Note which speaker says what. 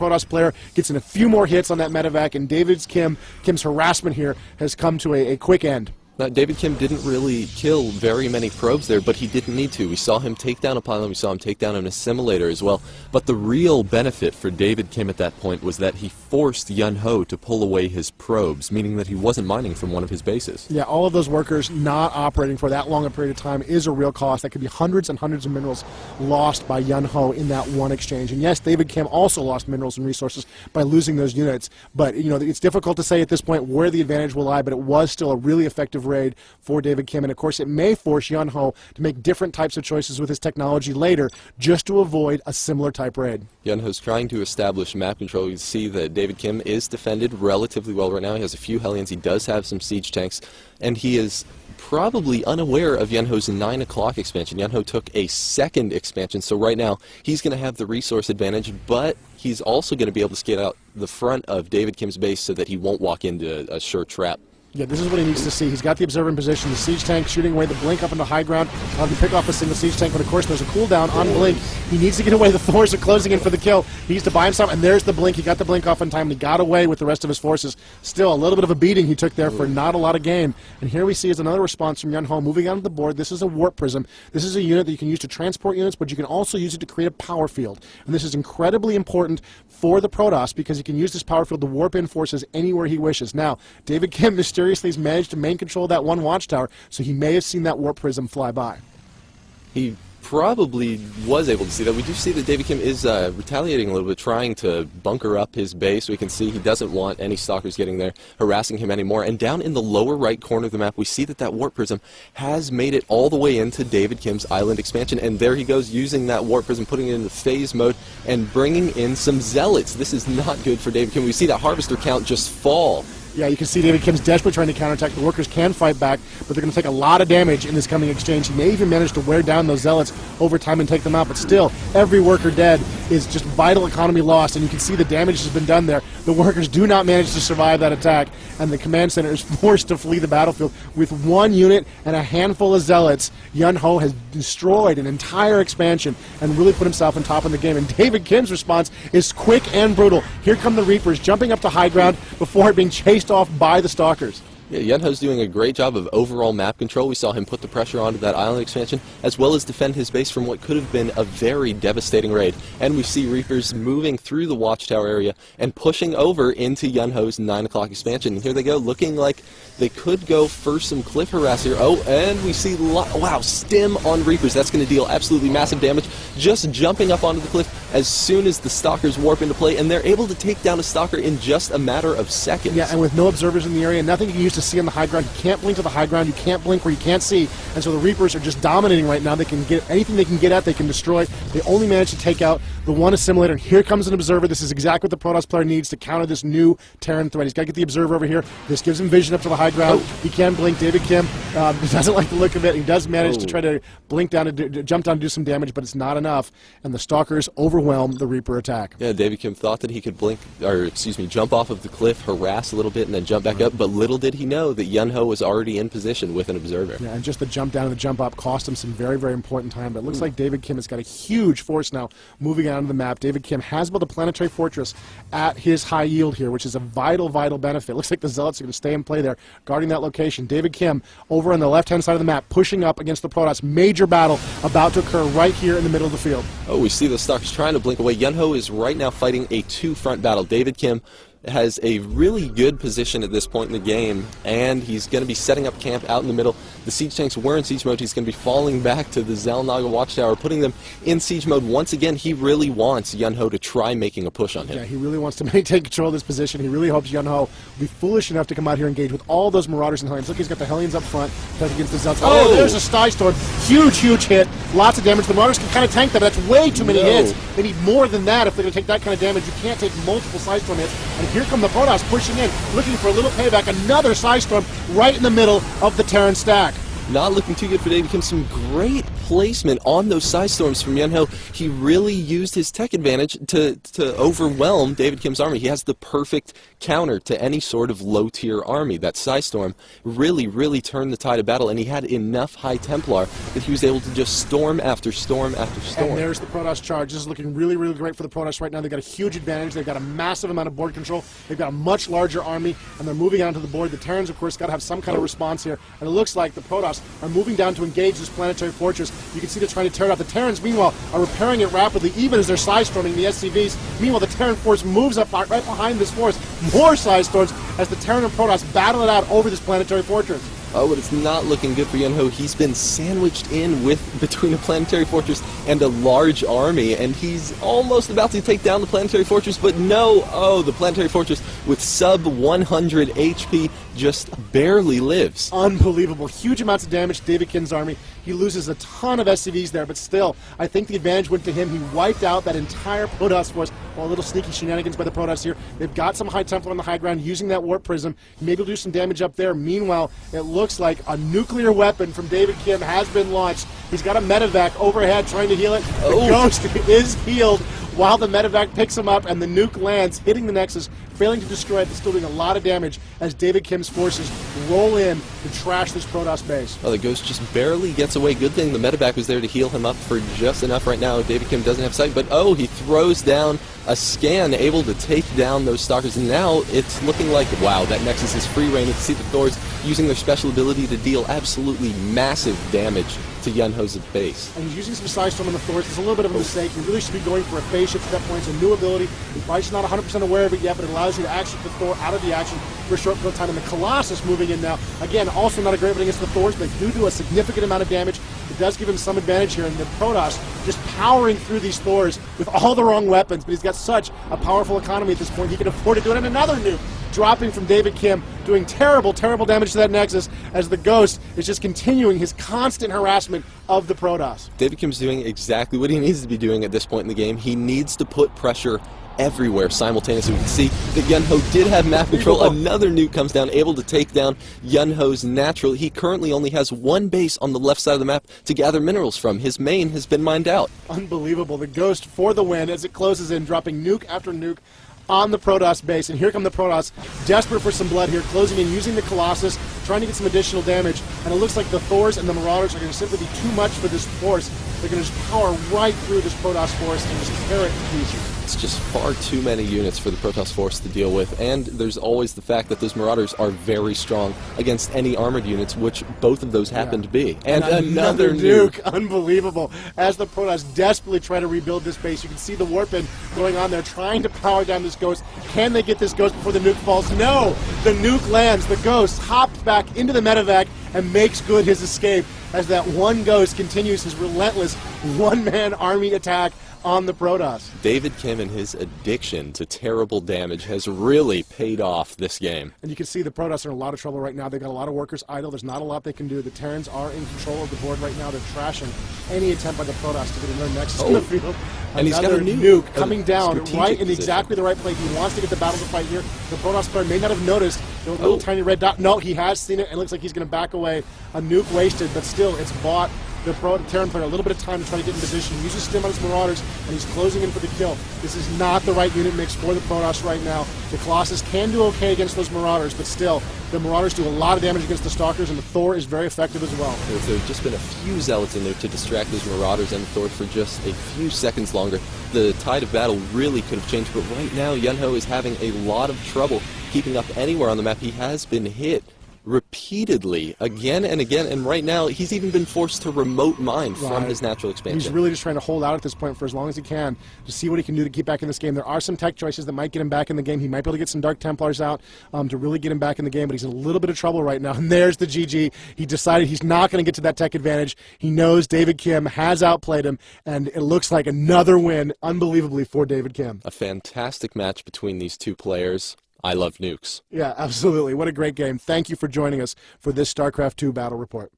Speaker 1: Protoss player gets in a few more hits on that medevac, and Kim's harassment here has come to a quick end.
Speaker 2: Now, David Kim didn't really kill very many probes there, but he didn't need to. We saw him take down a pylon, we saw him take down an assimilator as well. But the real benefit for David Kim at that point was that he forced Yun Ho to pull away his probes, meaning that he wasn't mining from one of his bases.
Speaker 1: Yeah, all of those workers not operating for that long a period of time is a real cost. That could be hundreds and hundreds of minerals lost by Yun Ho in that one exchange. And yes, David Kim also lost minerals and resources by losing those units. But, you know, it's difficult to say at this point where the advantage will lie, but it was still a really effective raid for David Kim, and of course it may force Yun Ho to make different types of choices with his technology later just to avoid a similar type raid.
Speaker 2: Yun Ho's trying to establish map control. You see that David Kim is defended relatively well right now. He has a few Hellions, he does have some siege tanks, and he is probably unaware of Yun Ho's 9 o'clock expansion. Yun Ho took a second expansion, so right now he's going to have the resource advantage, but he's also going to be able to skate out the front of David Kim's base so that he won't walk into a sure trap.
Speaker 1: Yeah, this is what he needs to see. He's got the observer in position, the siege tank shooting away the blink up into high ground. To pick off a single siege tank, but of course there's a cooldown on blink. He needs to get away. The Thors are closing in for the kill. He needs to buy himself, and there's the blink. He got the blink off in time, and he got away with the rest of his forces. Still a little bit of a beating he took there for not a lot of game. And here we see is another response from Yun Ho moving onto the board. This is a warp prism. This is a unit that you can use to transport units, but you can also use it to create a power field. And this is incredibly important for the Protoss because he can use this power field to warp in forces anywhere he wishes. Now, David Kim mysteriously has managed to main control that one watchtower, so he may have seen that warp prism fly by.
Speaker 2: He probably was able to see that. We do see that David Kim is retaliating a little bit, trying to bunker up his base. We can see he doesn't want any stalkers getting there, harassing him anymore. And down in the lower right corner of the map, we see that that warp prism has made it all the way into David Kim's island expansion. And there he goes, using that warp prism, putting it into phase mode, and bringing in some zealots. This is not good for David Kim. We see that harvester count just fall.
Speaker 1: Yeah, you can see David Kim's desperately trying to counterattack. The workers can fight back, but they're going to take a lot of damage in this coming exchange. He may even manage to wear down those zealots over time and take them out, but still, every worker dead is just vital economy lost, and you can see the damage has been done there. The workers do not manage to survive that attack, and the command center is forced to flee the battlefield. With one unit and a handful of zealots, Yun Ho has destroyed an entire expansion and really put himself on top of the game, and David Kim's response is quick and brutal. Here come the Reapers jumping up to high ground before being chased off by the stalkers.
Speaker 2: Yeah, Yun Ho's doing a great job of overall map control. We saw him put the pressure onto that island expansion, as well as defend his base from what could have been a very devastating raid. And we see Reapers moving through the watchtower area and pushing over into Yun Ho's 9 o'clock expansion. And here they go, looking like they could go for some cliff harass here. Oh, and we see, wow, stim on Reapers. That's going to deal absolutely massive damage, just jumping up onto the cliff as soon as the stalkers warp into play, and they're able to take down a stalker in just a matter of seconds.
Speaker 1: Yeah, and with no observers in the area, nothing you can use to see on the high ground. You can't blink to the high ground, you can't blink where you can't see, and so the Reapers are just dominating right now. They can get anything they can get at, they can destroy. They only manage to take out the one assimilator, and here comes an observer. This is exactly what the Protoss player needs to counter this new Terran threat. He's got to get the observer over here. This gives him vision up to the high ground. He can blink. David Kim doesn't like the look of it. He does manage to try to blink down and jump down and do some damage, but it's not enough, and the stalkers overwhelm the Reaper attack.
Speaker 2: Yeah, David Kim thought that he could jump off of the cliff, harass a little bit, and then jump back up, but little did he know that Yun Ho was already in position with an observer.
Speaker 1: Yeah, and just the jump down and the jump up cost him some very, very important time, but it looks like David Kim has got a huge force now moving out of the map. David Kim has built a planetary fortress at his high yield here, which is a vital, vital benefit. Looks like the Zealots are going to stay and play there, guarding that location. David Kim over on the left-hand side of the map, pushing up against the Protoss. Major battle about to occur right here in the middle of the field.
Speaker 2: Oh, we see the stalkers trying to blink away. Yun Ho is right now fighting a two-front battle. David Kim has a really good position at this point in the game, and he's going to be setting up camp out in the middle. The siege tanks were in siege mode. He's going to be falling back to the Xel'Naga watchtower, putting them in siege mode. Once again, he really wants Yun Ho to try making a push on him.
Speaker 1: Yeah, he really wants to take control of this position. He really hopes Yun Ho will be foolish enough to come out here and engage with all those Marauders and Hellions. Look, he's got the Hellions up front, against the Zealots. Oh, there's a Sty Storm. Huge, huge hit. Lots of damage. The Marauders can kind of tank that, but that's way too many hits. They need more than that if they're going to take that kind of damage. You can't take multiple Sty Storm hits. And here come the Protoss pushing in, looking for a little payback. Another Sty Storm right in the middle of the Terran stack.
Speaker 2: Not looking too good for David Kim. Some great placement on those side storms from Yunho, he really used his tech advantage to overwhelm David Kim's army. He has the perfect counter to any sort of low-tier army. That side storm really turned the tide of battle, and he had enough High Templar that he was able to just storm after storm after storm.
Speaker 1: And there's the Protoss charge. This is looking really great for the Protoss right now. They've got a huge advantage. They've got a massive amount of board control. They've got a much larger army, and they're moving onto the board. The Terrans, of course, got to have some kind of response here, and it looks like the Protoss are moving down to engage this planetary fortress. You can see they're trying to tear it out. The Terrans, meanwhile, are repairing it rapidly, even as they're side-storming the SCVs. Meanwhile, the Terran force moves up right behind this force. More side-storms as the Terran and Protoss battle it out over this planetary fortress.
Speaker 2: Oh, but it's not looking good for Yunho. He's been sandwiched in between a planetary fortress and a large army, and he's almost about to take down the planetary fortress, but no! Oh, the planetary fortress with sub 100 HP just barely lives.
Speaker 1: Unbelievable. Huge amounts of damage to David Kim's army. He loses a ton of SCVs there, but still, I think the advantage went to him. He wiped out that entire Protoss force. Well, a little sneaky shenanigans by the Protoss here. They've got some High Templar on the high ground using that Warp Prism. Maybe he'll do some damage up there. Meanwhile, it looks like a nuclear weapon from David Kim has been launched. He's got a medevac overhead trying to heal it. The Ghost is healed while the medevac picks him up, and the nuke lands, hitting the Nexus, failing to destroy it, but still doing a lot of damage as David Kim's forces roll in to trash this Protoss base.
Speaker 2: Oh, the Ghost just barely gets away. Good thing the medevac was there to heal him up for just enough right now. David Kim doesn't have sight, but oh, he throws down a scan, able to take down those Stalkers, and now it's looking like, wow, that Nexus is free reign. You can see the Thors using their special ability to deal absolutely massive damage to Yunho's base.
Speaker 1: And he's using some side storm on the Thors. It's a little bit of a mistake. You really should be going for a phase shift at that point. It's a new ability. You're probably just not 100% aware of it yet, but it allows you to actually put Thor out of the action for a short period of time. And the Colossus moving in now. Again, also not a great one against the Thors, but they do a significant amount of damage. It does give him some advantage here, and the Protoss just powering through these Thors with all the wrong weapons, but he's got such a powerful economy at this point, he can afford to do it. And another nuke dropping from David Kim, doing terrible damage to that Nexus, as the Ghost is just continuing his constant harassment of the Protoss.
Speaker 2: David Kim's doing exactly what he needs to be doing at this point in the game. He needs to put pressure everywhere simultaneously. We can see that Yunho did have map control. Another nuke comes down, able to take down Yunho's natural. He currently only has one base on the left side of the map to gather minerals from. His main has been mined out.
Speaker 1: Unbelievable. The Ghost for the win as it closes in, dropping nuke after nuke on the Protoss base. And here come the Protoss, desperate for some blood here, closing in, using the Colossus, trying to get some additional damage. And it looks like the Thors and the Marauders are going to simply be too much for this force. They're going to just power right through this Protoss force and just tear it to pieces.
Speaker 2: It's just far too many units for the Protoss force to deal with, and there's always the fact that those Marauders are very strong against any armored units, which both of those happen to be. And another nuke.
Speaker 1: Unbelievable. As the Protoss desperately try to rebuild this base, you can see the Warpin going on there, trying to power down this Ghost. Can they get this Ghost before the nuke falls? No! The nuke lands. The Ghost hops back into the medevac and makes good his escape as that one Ghost continues his relentless one-man army attack on the Protoss.
Speaker 2: David Kim and his addiction to terrible damage has really paid off this game.
Speaker 1: And you can see the Protoss are in a lot of trouble right now. They've got a lot of workers idle. There's not a lot they can do. The Terrans are in control of the board right now. They're trashing any attempt by the Protoss to get in their Nexus in the field.
Speaker 2: And he's got a
Speaker 1: nuke coming down right in exactly the right place. He wants to get the battle to fight here. The Protoss player may not have noticed the little tiny red dot. No, he has seen it, and it looks like he's going to back away. A nuke wasted, but still, it's bought the Terran player a little bit of time to try to get in position. He uses stim on his Marauders, and he's closing in for the kill. This is not the right unit mix for the Protoss right now. The Colossus can do okay against those Marauders, but still, the Marauders do a lot of damage against the Stalkers, and the Thor is very effective as well.
Speaker 2: There have just been a few Zealots in there to distract those Marauders and the Thor for just a few seconds longer. The tide of battle really could have changed, but right now, Yunho is having a lot of trouble keeping up anywhere on the map. He has been hit repeatedly, again and again, and right now he's even been forced to remote mine from his natural expansion.
Speaker 1: He's really just trying to hold out at this point for as long as he can to see what he can do to keep back in this game. There are some tech choices that might get him back in the game. He might be able to get some Dark Templars out to really get him back in the game, but he's in a little bit of trouble right now. And there's the GG. He decided he's not going to get to that tech advantage. He knows David Kim has outplayed him, and it looks like another win, unbelievably, for David Kim.
Speaker 2: A fantastic match between these two players. I love nukes.
Speaker 1: Yeah, absolutely. What a great game. Thank you for joining us for this StarCraft 2 Battle Report.